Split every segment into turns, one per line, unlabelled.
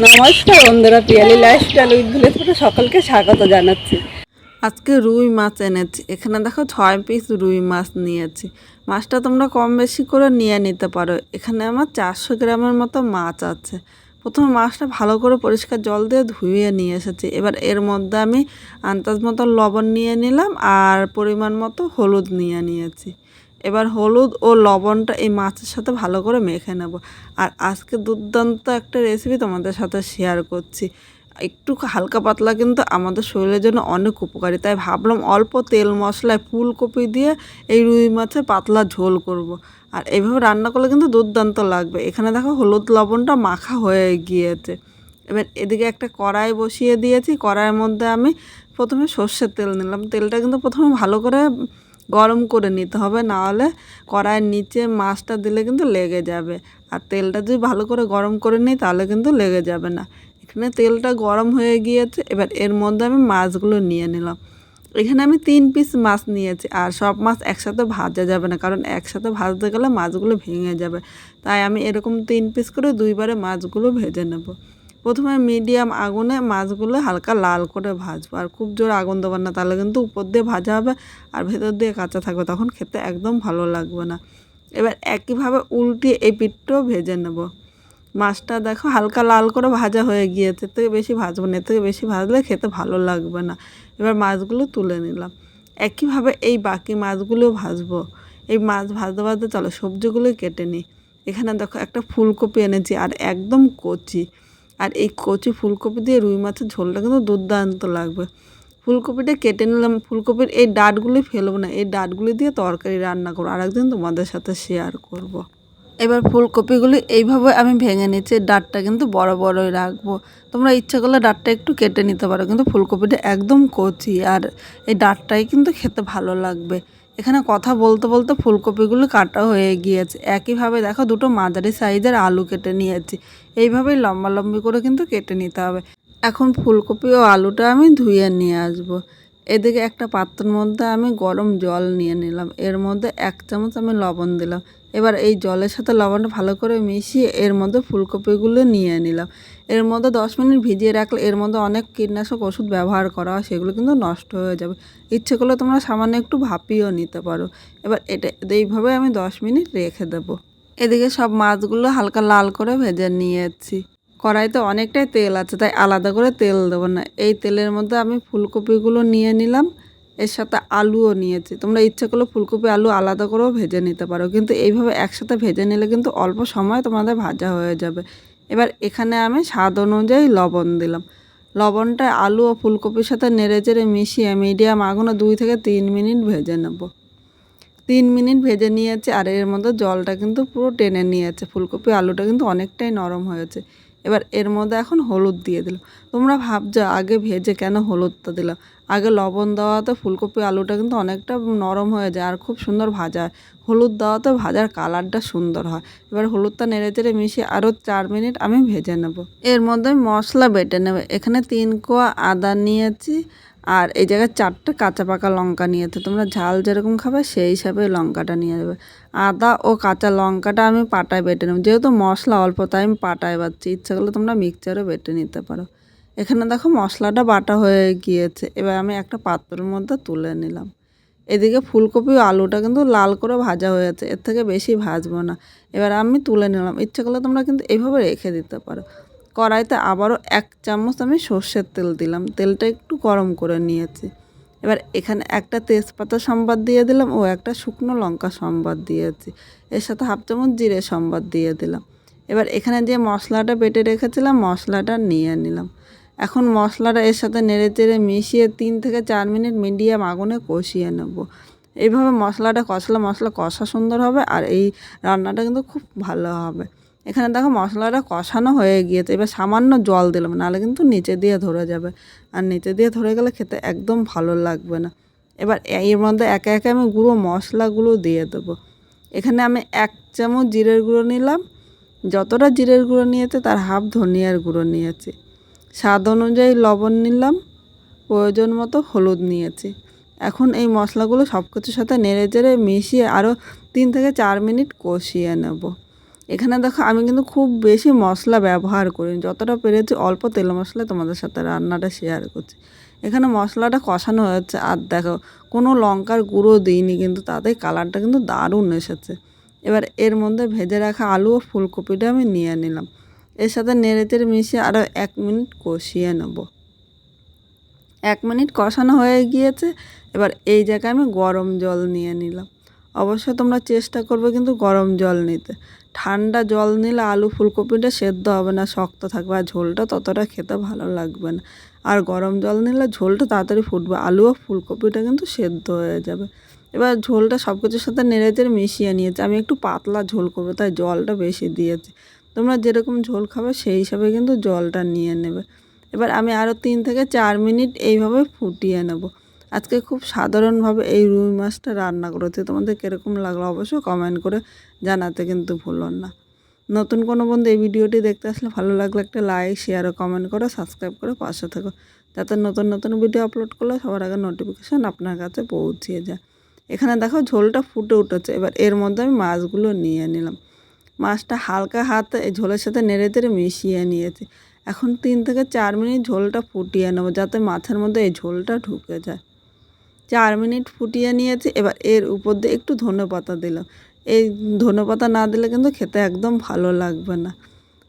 নমস্কার বন্ধুরা, Piyali lifestyle with village সকলকে স্বাগত জানাচ্ছি। আজকে রুই মাছ এনেছি। এখানে দেখো 6 পিস রুই মাছ নিয়েছি। মাছটা তোমরা কম বেশি করে নিয়ে নিতে পারো। এখানে আমার 400 গ্রামের মতো মাছ আছে। প্রথমে মাছটা ভালো করে পরিষ্কার জল দিয়ে ধুয়ে নিয়ে এসেছি। এবার এর মধ্যে আমি আন্দাজ মতো লবণ নিয়ে নিলাম আর পরিমাণ মতো হলুদ নিয়ে নিয়েছি। এবার হলুদ ও লবণটা এই মাছের সাথে ভালো করে মেখে নেব। আর আজকে দুর্দান্ত একটা রেসিপি তোমাদের সাথে শেয়ার করছি। একটু হালকা পাতলা কিন্তু আমাদের শরীরের জন্য অনেক উপকারী, তাই ভাবলাম অল্প তেল মশলায় ফুলকপি দিয়ে এই রুই মাছের পাতলা ঝোল করব। আর এইভাবে রান্না করলে কিন্তু দুর্দান্ত লাগবে। এখানে দেখো হলুদ লবণটা মাখা হয়ে গিয়েছে। এবার এদিকে একটা কড়াই বসিয়ে দিয়েছি। কড়াইয়ের মধ্যে আমি প্রথমে সর্ষের তেল নিলাম। তেলটা কিন্তু প্রথমে ভালো করে গরম করে নিতে হবে, নাহলে কড়াইয়ের নিচে মাছটা দিলে কিন্তু লেগে যাবে। আর তেলটা যদি ভালো করে গরম করে নিই তাহলে কিন্তু লেগে যাবে না। এখানে তেলটা গরম হয়ে গিয়েছে। এবার এর মধ্যে আমি মাছগুলো নিয়ে নিলাম। এখানে আমি 3 পিস মাছ নিয়েছি। আর সব মাছ একসাথে ভাজা যাবে না, কারণ একসাথে ভাজতে গেলে মাছগুলো ভেঙে যাবে। তাই আমি এরকম 3 পিস করে 2বারে মাছগুলো ভেজে নেব। প্রথমে মিডিয়াম আগুনে মাছগুলো হালকা লাল করে ভাজবো। আর খুব জোর আগুন দেবো না, তাহলে কিন্তু উপর দিয়ে ভাজা হবে আর ভেতর দিয়ে কাঁচা থাকবে, তখন খেতে একদম ভালো লাগবে না। এবার একইভাবে উল্টিয়ে এই পিঠটাও ভেজে নেব। মাছটা দেখো হালকা লাল করে ভাজা হয়ে গিয়েছে। এর থেকে বেশি ভাজবো না, এর থেকে বেশি ভাজলে খেতে ভালো লাগবে না। এবার মাছগুলো তুলে নিলাম। একইভাবে এই বাকি মাছগুলো ভাজবো। এই মাছ ভাজতে ভাজতে চলো সবজিগুলো কেটে নিই। এখানে দেখো একটা ফুলকপি এনেছি আর একদম কচি। আর এই কচি ফুলকপি দিয়ে রুই মাছের ঝোলটা কিন্তু দুর্দান্ত লাগবে। ফুলকপিটা কেটে নিলাম। ফুলকপির এই ডাঁটগুলি ফেলবো না, এই ডাঁটগুলি দিয়ে তরকারি রান্না করবো। আরেকদিন তোমাদের সাথে শেয়ার করব। এবার ফুলকপিগুলি এইভাবে আমি ভেঙে নিচ্ছি। ডাঁটটা কিন্তু বড় বড়ই রাখবো। তোমরা ইচ্ছা করলে ডাঁটটা একটু কেটে নিতে পারো, কিন্তু ফুলকপিটা একদম কচি আর এই ডাঁটটাই কিন্তু খেতে ভালো লাগবে। এখানে কথা বলতে বলতে ফুলকপিগুলো কাটা হয়ে গিয়েছে। একইভাবে দেখো দুটো মাঝারি সাইজের আলু কেটে নিয়েছি। এইভাবেই লম্বা লম্বি করে কিন্তু কেটে নিতে হবে। এখন ফুলকপি ও আলুটা আমি ধুয়ে নিয়ে আসবো। এদিকে একটা পাত্রের মধ্যে আমি গরম জল নিয়ে নিলাম। এর মধ্যে 1 চামচ আমি লবণ দিলাম। এবার এই জলের সাথে লবণটা ভালো করে মিশিয়ে এর মধ্যে ফুলকপিগুলো নিয়ে নিলাম। এর মধ্যে 10 মিনিট ভিজিয়ে রাখলে এর মধ্যে অনেক কীটনাশক ওষুধ ব্যবহার করা হয়, সেগুলো কিন্তু নষ্ট হয়ে যাবে। ইচ্ছে করলে তোমরা সামান্য একটু ভাপিয়েও নিতে পারো। এবার এইভাবে আমি 10 মিনিট রেখে দেবো। এদিকে সব মাছগুলো হালকা লাল করে ভেজে নিয়েছি। কড়াইতে অনেকটাই তেল আছে, তাই আলাদা করে তেল দেবো না। এই তেলের মধ্যে আমি ফুলকপিগুলো নিয়ে নিলাম, এর সাথে আলুও নিয়েছি। তোমরা ইচ্ছা করলে ফুলকপি আলু আলাদা করেও ভেজে নিতে পারো, কিন্তু এইভাবে একসাথে ভেজে নিলে কিন্তু অল্প সময় তোমাদের ভাজা হয়ে যাবে। এবার এখানে আমি স্বাদ অনুযায়ী লবণ দিলাম। লবণটা আলু ও ফুলকপির সাথে নেড়ে চেড়ে মিশিয়ে মিডিয়াম আগুনে 2 থেকে 3 মিনিট ভেজে নেব। 3 মিনিট ভেজে নিয়েছে আর এর মধ্যে জলটা কিন্তু পুরো টেনে নিয়েছে। ফুলকপি আলুটা কিন্তু অনেকটাই নরম হয়েছে। এবার এর মধ্যে এখন হলুদ দিয়ে দিলাম। তোমরা ভাবছো আগে ভেজে কেন হলুদটা দিলাম। আগে লবণ দেওয়াতে ফুলকপি আলুটা কিন্তু অনেকটা নরম হয়ে যায় আর খুব সুন্দর ভাজা হয়। হলুদ দেওয়াতে ভাজার কালারটা সুন্দর হয়। এবার হলুদটা নেড়ে চেড়ে মিশিয়ে আরও 4 মিনিট আমি ভেজে নেব। এর মধ্যে মশলা বেটে নেবে। এখানে 3 কোয়া আদা নিয়েছি আর এই জায়গায় 4টে কাঁচা পাকা লঙ্কা নিয়েছে। তোমরা ঝাল যেরকম খাবে সেই হিসাবে লঙ্কাটা নিয়ে নেবে। আদা ও কাঁচা লঙ্কাটা আমি পাটায় বেটে নেব। যেহেতু মশলা অল্প তাই আমি পাটায় বাটছি, ইচ্ছা করলে তোমরা মিক্সচারও বেটে নিতে পারো। এখানে দেখো মশলাটা বাটা হয়ে গিয়েছে। এবার আমি একটা পাত্রের মধ্যে তুলে নিলাম। এদিকে ফুলকপি ও আলুটা কিন্তু লাল করে ভাজা হয়েছে, এর থেকে বেশি ভাজবো না। এবার আমি তুলে নিলাম। ইচ্ছা করলে তোমরা কিন্তু এইভাবে রেখে দিতে পারো। কড়াইতে আবারও 1 চামচ আমি সর্ষের তেল দিলাম। তেলটা একটু গরম করে নিয়েছি। এবার এখানে একটা তেজপাতা সম্বাদ দিয়ে দিলাম ও একটা শুকনো লঙ্কা সম্বাদ দিয়েছি। এর সাথে 1/2 চামচ জিরে সম্বাদ দিয়ে দিলাম। এবার এখানে যে মশলাটা বেটে রেখেছিলাম মশলাটা নিয়ে নিলাম। এখন মশলাটা এর সাথে নেড়ে চেড়ে মিশিয়ে 3 থেকে 4 মিনিট মিডিয়াম আগুনে কষিয়ে নেব। এইভাবে মশলাটা কষালে মশলা কষা সুন্দর হবে আর এই রান্নাটা কিন্তু খুব ভালো হবে। এখানে দেখো মশলাটা কষানো হয়ে গিয়েছে। এবার সামান্য জল দিলাম, নাহলে কিন্তু নিচে দিয়ে ধরে যাবে। আর নিচে দিয়ে ধরে গেলে খেতে একদম ভালো লাগবে না। এবার এর মধ্যে একে একে আমি গুঁড়ো মশলাগুলো দিয়ে দেবো। এখানে আমি 1 চামচ জিরের গুঁড়ো নিলাম। যতটা জিরের গুঁড়ো নিয়েছে তার হাফ ধনিয়ার গুঁড়ো নিয়েছি। স্বাদ অনুযায়ী লবণ নিলাম, প্রয়োজন মতো হলুদ নিয়েছি। এখন এই মশলাগুলো সব কিছুর সাথে নেড়ে চেড়ে মিশিয়ে আরও 3 থেকে 4 মিনিট কষিয়ে নেব। এখানে দেখো আমি কিন্তু খুব বেশি মশলা ব্যবহার করিনি, যতটা পেরেছি অল্প তেল মশলা তোমাদের সাথে রান্নাটা শেয়ার করছি। এখানে মশলাটা কষানো হয়েছে, আর দেখো কোনো লঙ্কার গুঁড়ো দিইনি, কিন্তু তাতে কালারটা কিন্তু দারুণ এসেছে। এবার এর মধ্যে ভেজে রাখা আলু ও ফুলকপিটা আমি নিয়ে নিলাম, এর সাথে নেড়েচেড়ে মিশিয়ে আরও 1 মিনিট কষিয়ে নেব। 1 মিনিট কষানো হয়ে গিয়েছে। এবার এই জায়গায় আমি গরম জল নিয়ে নিলাম। অবশ্যই তোমরা চেষ্টা করবে কিন্তু গরম জল নিতে। ঠান্ডা জল নিলে আলু ফুলকপিটা সেদ্ধ হবে না, শক্ত থাকবে, আর ঝোলটা ততটা খেতে ভালো লাগবে না। আর গরম জল নিলে ঝোলটা তাড়াতাড়ি ফুটবে, আলু ও ফুলকপিটা কিন্তু সেদ্ধ হয়ে যাবে। এবার ঝোলটা সব কিছুর সাথে নেড়েচেড়ে মিশিয়ে নিয়েছি। আমি একটু পাতলা ঝোল করবো, তাই জলটা বেশি দিয়েছি। তোমরা যেরকম ঝোল খাবে সেই হিসাবে কিন্তু জলটা নিয়ে নেবে। এবার আমি আরও 3 থেকে 4 মিনিট এইভাবে ফুটিয়ে নেব। আজকে খুব সাধারণভাবে এই রুই মাছটা রান্না করেছি। তোমাদের কীরকম লাগলো অবশ্যই কমেন্ট করে জানাতে কিন্তু ভুলো না। নতুন কোনো বন্ধু এই ভিডিওটি দেখতে আসলে ভালো লাগলে একটা লাইক, শেয়ার ও কমেন্ট করো, সাবস্ক্রাইব করে পাশে থেকো, যাতে নতুন নতুন ভিডিও আপলোড করলে সবার আগে নোটিফিকেশান আপনার কাছে পৌঁছিয়ে যায়। এখানে দেখো ঝোলটা ফুটে উঠেছে। এবার এর মধ্যে আমি মাছগুলো নিয়ে নিলাম। মাছটা হালকা হাতে এই ঝোলের সাথে নেড়েচেড়ে মিশিয়ে নিয়েছি। এখন 3 থেকে 4 মিনিট ঝোলটা ফুটিয়ে নেবো, যাতে মাছের মধ্যে এই ঝোলটা ঢুকে যায়। 4 মিনিট ফুটিয়ে নিয়েছি। এবার এর উপর দিয়ে একটু ধনেপাতা দিলাম। এই ধনেপাতা না দিলে কিন্তু খেতে একদম ভালো লাগবে না।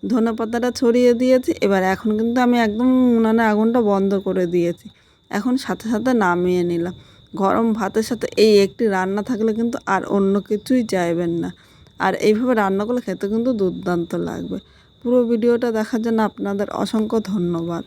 ধনেপাতাটা ছড়িয়ে দিয়েছি। এবার এখন কিন্তু আমি একদম উনানে আগুনটা বন্ধ করে দিয়েছি। এখন সাথে সাথে নামিয়ে নিলাম। গরম ভাতের সাথে এই একটি রান্না থাকলে কিন্তু আর অন্য কিছুই চাইবেন না। আর এইভাবে রান্না করলে খেতে কিন্তু দুর্দান্ত লাগবে। পুরো ভিডিওটা দেখার জন্য আপনাদের অসংখ্য ধন্যবাদ।